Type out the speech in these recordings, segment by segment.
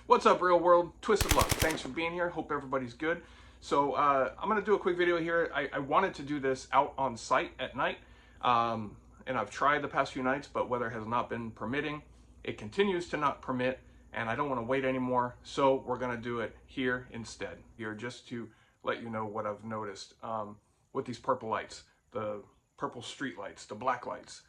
What's up, real world? Twisted Luck. Thanks for being here. Hope everybody's good. So I'm going to do a quick video here. I wanted to do this out on site at night, and I've tried the past few nights, but weather has not been permitting. It continues to not permit, and I don't want to wait anymore, so we're going to do it here instead. Here, just to let you know what I've noticed with these purple lights, the purple street lights, the black lights.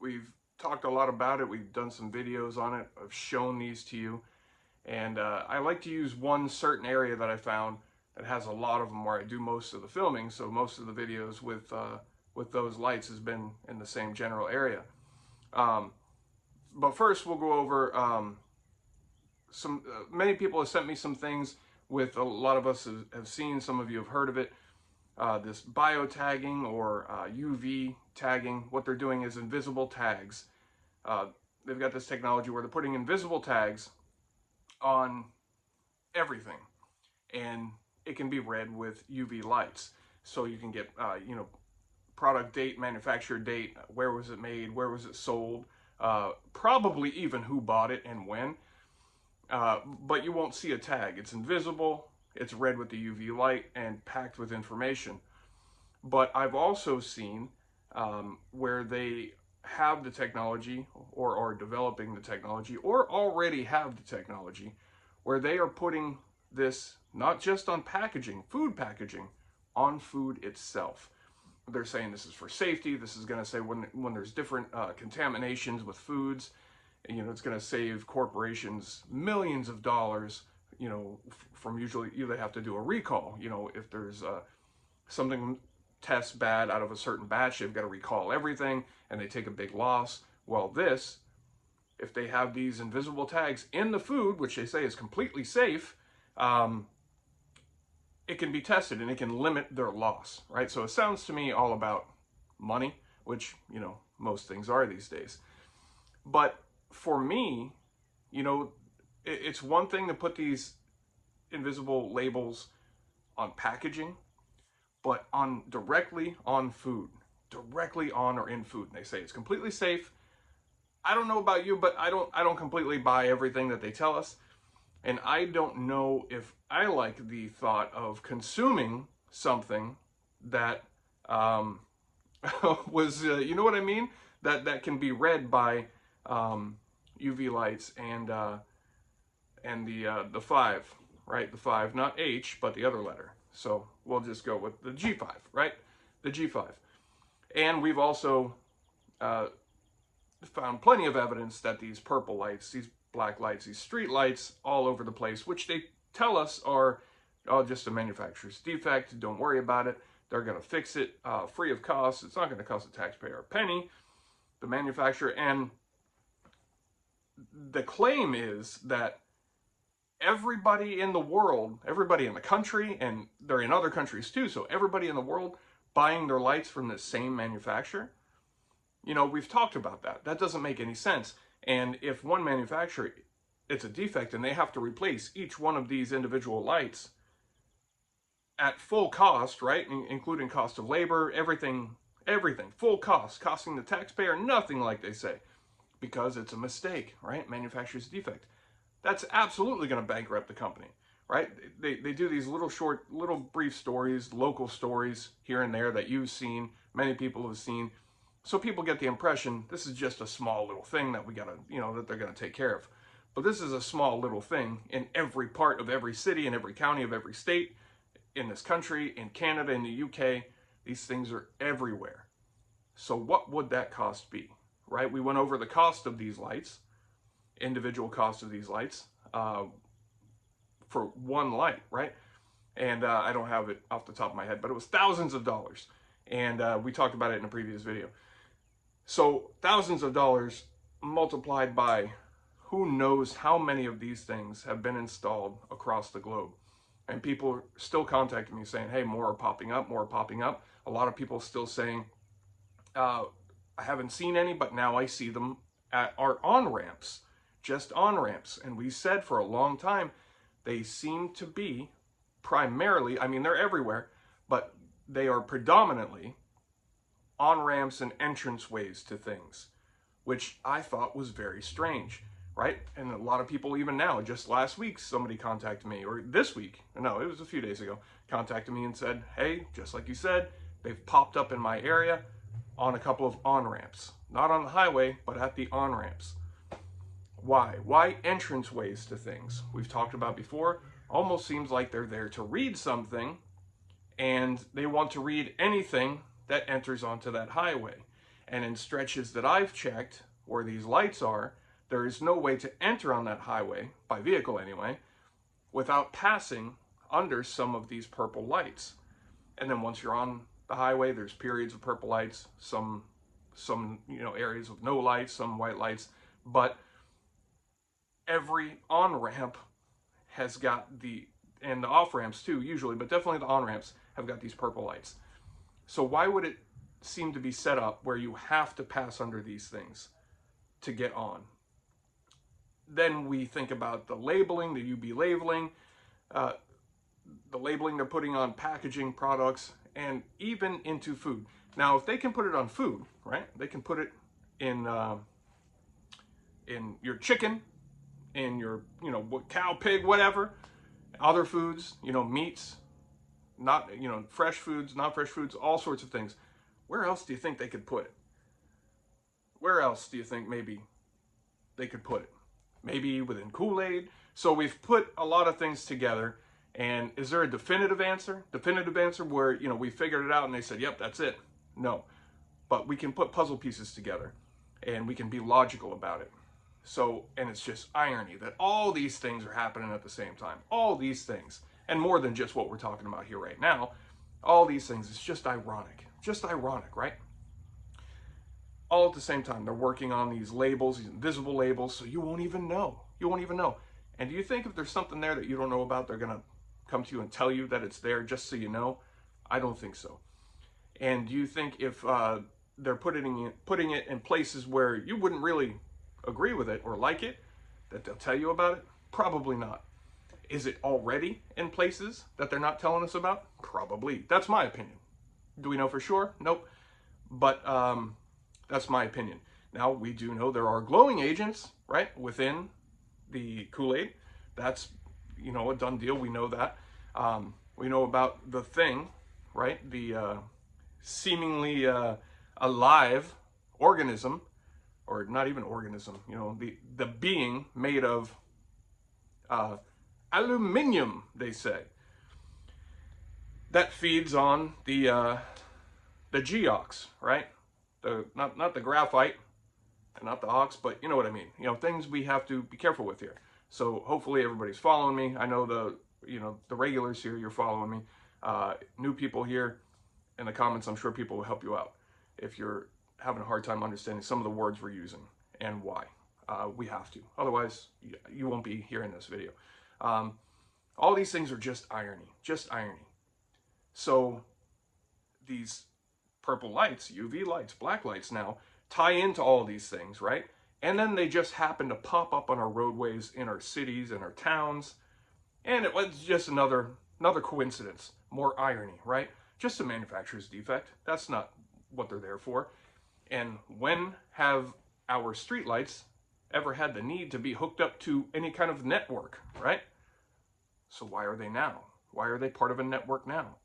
We've talked a lot about it. We've done some videos on it. I've shown these to you. And I like to use one certain area that I found that has a lot of them where I do most of the filming. So most of the videos with those lights has been in the same general area. But first we'll go over many people have sent me some things with a lot of us have seen, some of you have heard of it. This bio-tagging or UV tagging. What they're doing is invisible tags. They've got this technology where they're putting invisible tags on everything, and it can be read with UV lights. So you can get, product date, manufacturer date, where was it made, where was it sold, probably even who bought it and when. But you won't see a tag. It's invisible. It's read with the UV light and packed with information. But I've also seen where they have the technology or are developing the technology or already have the technology where they are putting this not just on packaging, food packaging, on food itself. They're saying this is for safety. This is going to say when there's different contaminations with foods, it's going to save corporations millions of dollars, from usually they have to do a recall. If there's something tests bad out of a certain batch, they've got to recall everything and they take a big loss. Well, if they have these invisible tags in the food, which they say is completely safe, it can be tested and it can limit their loss, right? So it sounds to me all about money, which, most things are these days. But for me, it's one thing to put these invisible labels on packaging, but directly on food, directly on or in food. And they say it's completely safe. I don't know about you, but I don't completely buy everything that they tell us. And I don't know if I like the thought of consuming something that was, you know what I mean? That can be read by UV lights and the 5, right? The 5, not H, but the other letter. So we'll just go with the G5, right? The G5. And we've also found plenty of evidence that these purple lights, these black lights, these street lights all over the place, which they tell us are just a manufacturer's defect. Don't worry about it. They're going to fix it free of cost. It's not going to cost the taxpayer a penny, the manufacturer. And the claim is that everybody in the world, everybody in the country, and they're in other countries too, so everybody in the world buying their lights from the same manufacturer. We've talked about that. That doesn't make any sense. And if one manufacturer, it's a defect and they have to replace each one of these individual lights at full cost, right? Including cost of labor, everything, full cost, costing the taxpayer nothing, like they say, because it's a mistake, right? Manufacturer's defect. That's absolutely going to bankrupt the company, right? They do these little brief stories, local stories here and there that you've seen, many people have seen. So people get the impression this is just a small little thing that we got to, that they're going to take care of. But this is a small little thing in every part of every city, in every county of every state, in this country, in Canada, in the UK. These things are everywhere. So what would that cost be, right? We went over the cost of these lights, individual cost of these lights for one light, right? And I don't have it off the top of my head, but it was thousands of dollars. And we talked about it in a previous video. So thousands of dollars multiplied by who knows how many of these things have been installed across the globe. And people are still contacting me saying, hey, more are popping up, more are popping up. A lot of people still saying, I haven't seen any, but now I see them at our on-ramps, just on-ramps. And we said for a long time, they seem to be primarily, they're everywhere, but they are predominantly on-ramps and entranceways to things, which I thought was very strange. right? And a lot of people even now, just last week, somebody contacted me, or this week, no, it was a few days ago, contacted me and said, hey, just like you said, they've popped up in my area on a couple of on-ramps. Not on the highway, but at the on-ramps. Why? Why entranceways to things? We've talked about before, almost seems like they're there to read something, and they want to read anything that enters onto that highway. And in stretches that I've checked, where these lights are, there is no way to enter on that highway, by vehicle anyway, without passing under some of these purple lights. And then once you're on the highway, there's periods of purple lights, some areas of no lights, some white lights, but every on-ramp has got and the off-ramps too, usually, but definitely the on-ramps have got these purple lights. So why would it seem to be set up where you have to pass under these things to get on? Then we think about the labeling, the UV labeling, the labeling they're putting on packaging products, and even into food. Now, if they can put it on food, right? They can put it in your chicken, in your, cow, pig, whatever, other foods, meats, not, fresh foods, not fresh foods, all sorts of things. Where else do you think they could put it? Where else do you think maybe they could put it? Maybe within Kool-Aid. So we've put a lot of things together. And is there a definitive answer? Definitive answer where, we figured it out and they said, yep, that's it. No. But we can put puzzle pieces together and we can be logical about it. So, and it's just irony that all these things are happening at the same time. All these things, and more than just what we're talking about here right now, all these things, it's just ironic. Just ironic, right? All at the same time, they're working on these labels, these invisible labels, so you won't even know. You won't even know. And do you think if there's something there that you don't know about, they're going to come to you and tell you that it's there just so you know? I don't think so. And do you think if they're putting it in places where you wouldn't really agree with it or like it, that they'll tell you about it? Probably not. Is it already in places that they're not telling us about? Probably. That's my opinion. Do we know for sure? Nope. But that's my opinion. Now, we do know there are glowing agents, right, within the Kool-Aid. That's, a done deal. We know that. We know about the thing, right, the seemingly alive organism, or not even organism, the being made of aluminum, they say, that feeds on the geox, right? Not the graphite, and not the ox, but you know what I mean. Things we have to be careful with here. So hopefully everybody's following me. I know the regulars here, you're following me. New people here in the comments, I'm sure people will help you out if you're having a hard time understanding some of the words we're using and why. We have to. Otherwise, you won't be hearing this video. All these things are just irony. Just irony. So these purple lights, UV lights, black lights now, tie into all these things, right? And then they just happen to pop up on our roadways, in our cities, in our towns. And it was just another coincidence. More irony, right? Just a manufacturer's defect. That's not what they're there for. And when have our streetlights ever had the need to be hooked up to any kind of network, right? So why are they now? Why are they part of a network now?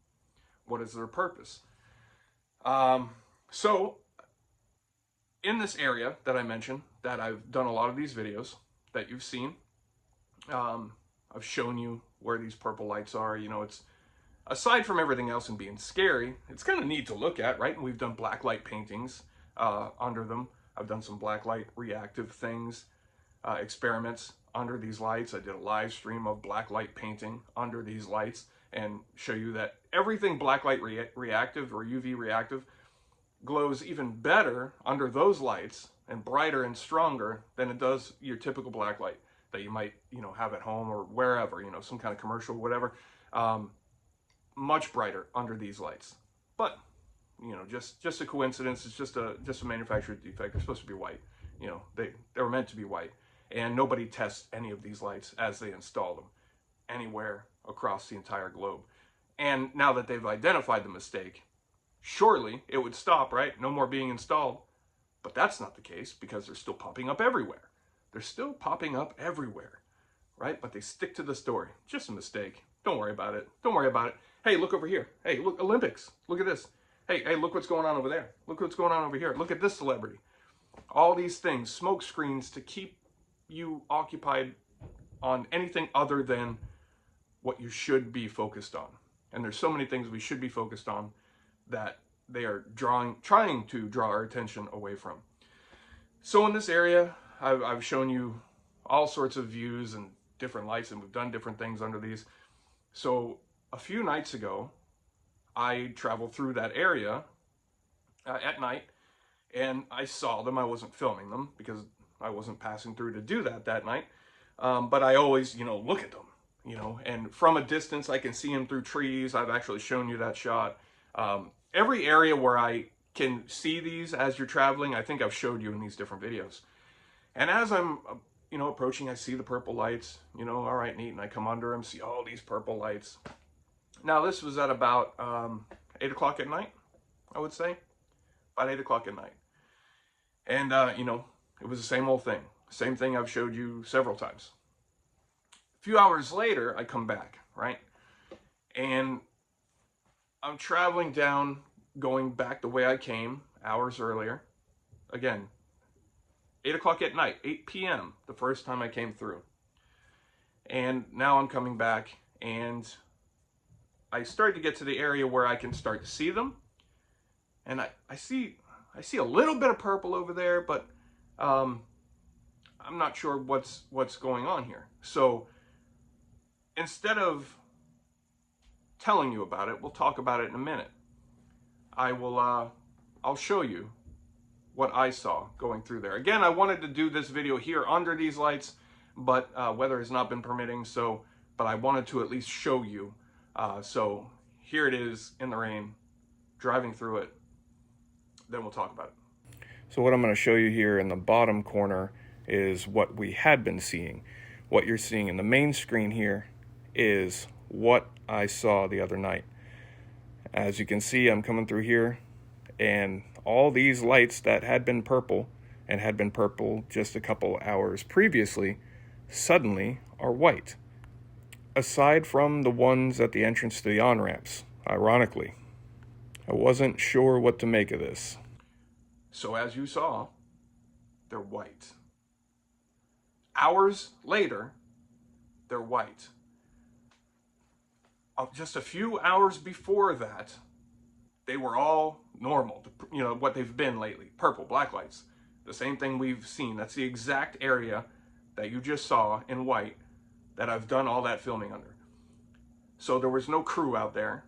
What is their purpose? So in this area that I mentioned, that I've done a lot of these videos that you've seen, I've shown you where these purple lights are. It's, aside from everything else and being scary, it's kind of neat to look at, right? And we've done black light paintings under them. I've done some black light reactive things, experiments under these lights. I did a live stream of black light painting under these lights and show you that everything black light reactive or UV reactive glows even better under those lights and brighter and stronger than it does your typical black light that you might, have at home or wherever, some kind of commercial, whatever. Much brighter under these lights. But, just a coincidence. It's just a manufacturer's defect. They're supposed to be white. They were meant to be white. And nobody tests any of these lights as they install them anywhere across the entire globe. And now that they've identified the mistake, surely it would stop, right? No more being installed. But that's not the case because they're still popping up everywhere. they're still popping up everywhere, right? But they stick to the story. Just a mistake. Don't worry about it. Don't worry about it. Hey, look over here. Hey, look, Olympics. Look at this. Hey, look what's going on over there. Look what's going on over here. Look at this celebrity. All these things, smoke screens to keep you occupied on anything other than what you should be focused on. And there's so many things we should be focused on that they are trying to draw our attention away from. So in this area, I've shown you all sorts of views and different lights, and we've done different things under these. So a few nights ago, I traveled through that area at night, and I saw them. I wasn't filming them because I wasn't passing through to do that night. But I always, look at them, and from a distance, I can see them through trees. I've actually shown you that shot. Every area where I can see these as you're traveling, I think I've showed you in these different videos. And as I'm, approaching, I see the purple lights, all right, neat. And I come under them, see all these purple lights. Now, this was at about 8 o'clock at night, I would say. About 8 o'clock at night. And, it was the same old thing. Same thing I've showed you several times. A few hours later, I come back, right? And I'm traveling down, going back the way I came hours earlier. Again, 8 o'clock at night, 8 p.m., the first time I came through. And now I'm coming back, and I started to get to the area where I can start to see them. And I see a little bit of purple over there, but I'm not sure what's going on here. So instead of telling you about it, we'll talk about it in a minute. I'll show you what I saw going through there. Again, I wanted to do this video here under these lights, but weather has not been permitting, but I wanted to at least show you. So here it is in the rain, driving through it. Then we'll talk about it. So what I'm going to show you here in the bottom corner is what we had been seeing. What you're seeing in the main screen here is what I saw the other night. As you can see, I'm coming through here, and all these lights that had been purple, and had been purple just a couple hours previously, suddenly are white. Aside from the ones at the entrance to the on-ramps, ironically. I wasn't sure what to make of this. So as you saw, they're white. Hours later, they're white. Just a few hours before that, they were all normal, what they've been lately. Purple, black lights. The same thing we've seen. That's the exact area that you just saw in white that I've done all that filming under. So there was no crew out there.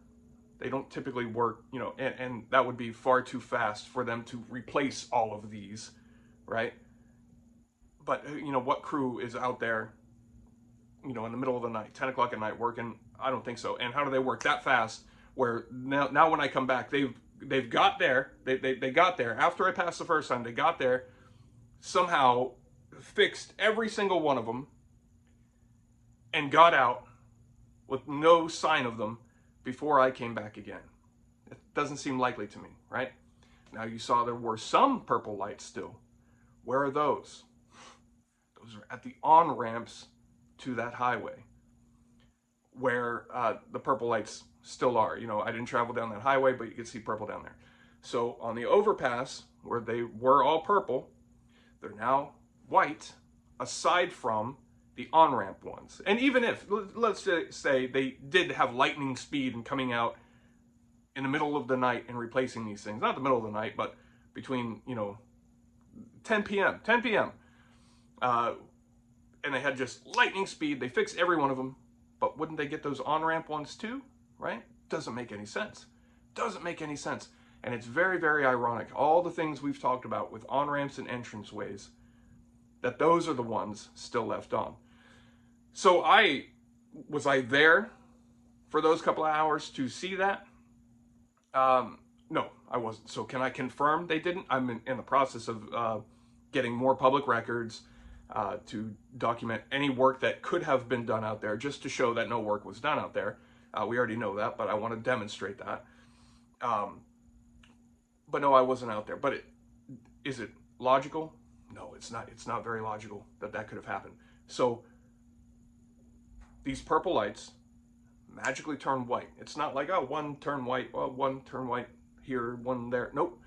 They don't typically work, and that would be far too fast for them to replace all of these, right? But, what crew is out there, in the middle of the night, 10 o'clock at night working? I don't think so. And how do they work that fast where now when I come back, they've got there, they got there. After I passed the first time, they got there, somehow fixed every single one of them, and got out with no sign of them before I came back again. It doesn't seem likely to me, right? Now you saw there were some purple lights still. Where are those? Those are at the on-ramps to that highway where the purple lights still are. I didn't travel down that highway, but you can see purple down there. So on the overpass where they were all purple, they're now white, aside from the on-ramp ones. And even if, let's say they did have lightning speed and coming out in the middle of the night and replacing these things, not the middle of the night, but between, 10 p.m., and they had just lightning speed, they fixed every one of them, but wouldn't they get those on-ramp ones too, right? Doesn't make any sense. Doesn't make any sense. And it's very, very ironic. All the things we've talked about with on-ramps and entranceways, that those are the ones still left on. So was I there for those couple of hours to see that? No, I wasn't. So can I confirm they didn't? I'm in the process of getting more public records to document any work that could have been done out there, just to show that no work was done out there. We already know that, but I want to demonstrate that. But no, I wasn't out there. But is it logical? No, it's not very logical that that could have happened. So these purple lights magically turn white. It's not like, oh, one turn white, well, one turn white here, one there. Nope.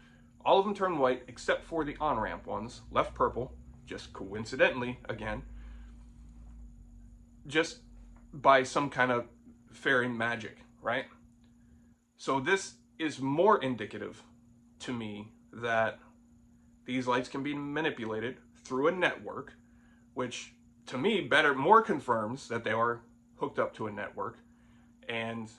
All of them turn white except for the on-ramp ones, left purple, just coincidentally, again, just by some kind of fairy magic, right? So this is more indicative to me that these lights can be manipulated through a network, which to me more confirms that they are hooked up to a network, and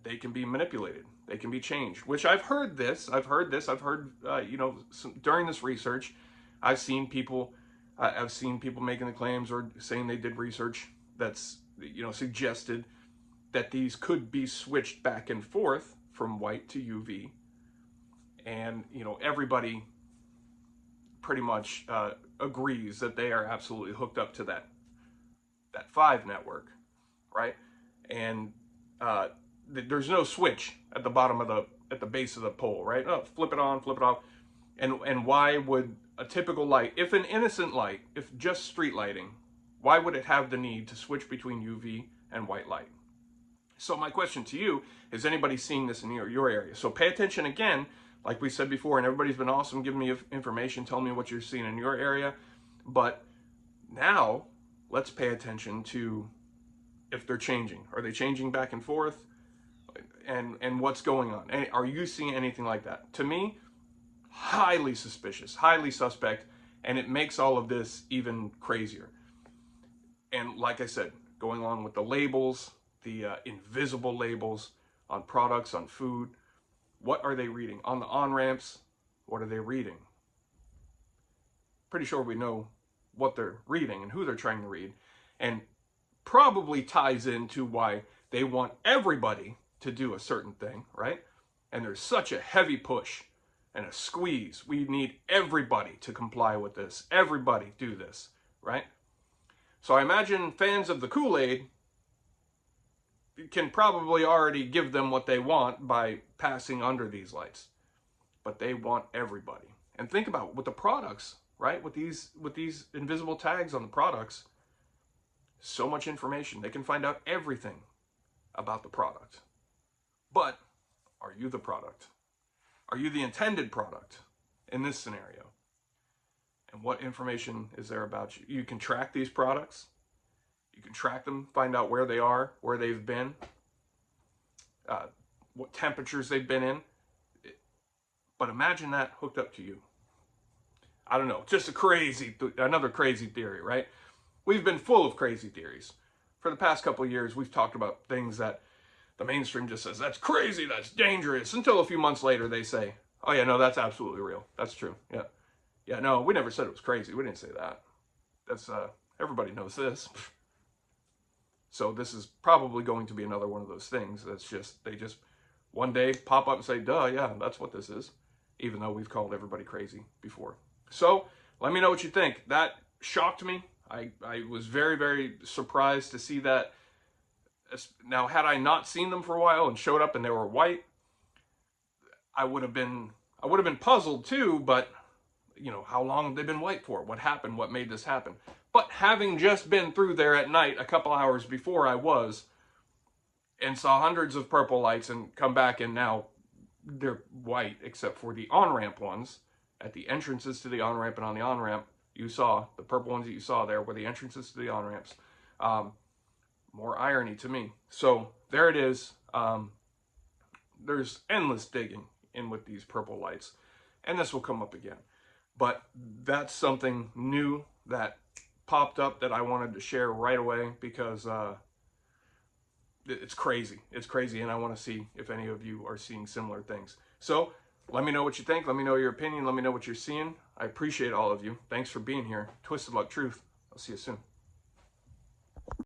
they can be manipulated. They can be changed, which I've heard, you know, during this research, I've seen people making the claims or saying they did research that's, you know, suggested that these could be switched back and forth from white to UV. And, you know, everybody pretty much agrees that they are absolutely hooked up to that 5 network, right? And there's no switch at the bottom of at the base of the pole, right? Oh, flip it on, flip it off. And why would a typical light, if an innocent light, if just street lighting, why would it have the need to switch between UV and white light? So my question to you is, anybody seeing this in your area? So pay attention again, like we said before, and everybody's been awesome giving me information, telling me what you're seeing in your area. But now let's pay attention to if they're changing. Are they changing back and forth? And what's going on? And are you seeing anything like that? To me, highly suspicious, highly suspect, and it makes all of this even crazier. And like I said, going along with the labels, the invisible labels on products, on food, what are they reading? On the on-ramps, what are they reading? Pretty sure we know what they're reading and who they're trying to read, and probably ties into why they want everybody to do a certain thing, right? And there's such a heavy push and a squeeze. We need everybody to comply with this. Everybody do this, right? So I imagine fans of the Kool-Aid can probably already give them what they want by passing under these lights. But they want everybody. And think about with the products, right? With these invisible tags on the products, so much information. They can find out everything about the product. But are you the product? Are you the intended product in this scenario? And what information is there about you? You can track these products. You can track them, find out where they are, where they've been, what temperatures they've been in. But imagine that hooked up to you. I don't know, just another crazy theory, right? We've been full of crazy theories. For the past couple of years, we've talked about things that the mainstream just says, that's crazy, that's dangerous, until a few months later they say, oh yeah, no, that's absolutely real. That's true, yeah. Yeah, no, we never said it was crazy. We didn't say that. That's, everybody knows this. So this is probably going to be another one of those things that's just, they just one day pop up and say, duh, yeah, that's what this is. Even though we've called everybody crazy before. So let me know what you think. That shocked me. I was very, very surprised to see that. Now, had I not seen them for a while and showed up and they were white, I would have been puzzled too, but you know, how long have they been white for? What happened? What made this happen? But having just been through there at night a couple hours before I was, and saw hundreds of purple lights and come back and now they're white except for the on-ramp ones. At the entrances to the on-ramp and on the on-ramp, you saw the purple ones that you saw there were the entrances to the on-ramps. More irony to me. So there it is. There's endless digging in with these purple lights, and this will come up again. But that's something new that popped up that I wanted to share right away because it's crazy. It's crazy, and I want to see if any of you are seeing similar things. So let me know what you think. Let me know your opinion. Let me know what you're seeing. I appreciate all of you. Thanks for being here. Twisted Luck Truth. I'll see you soon.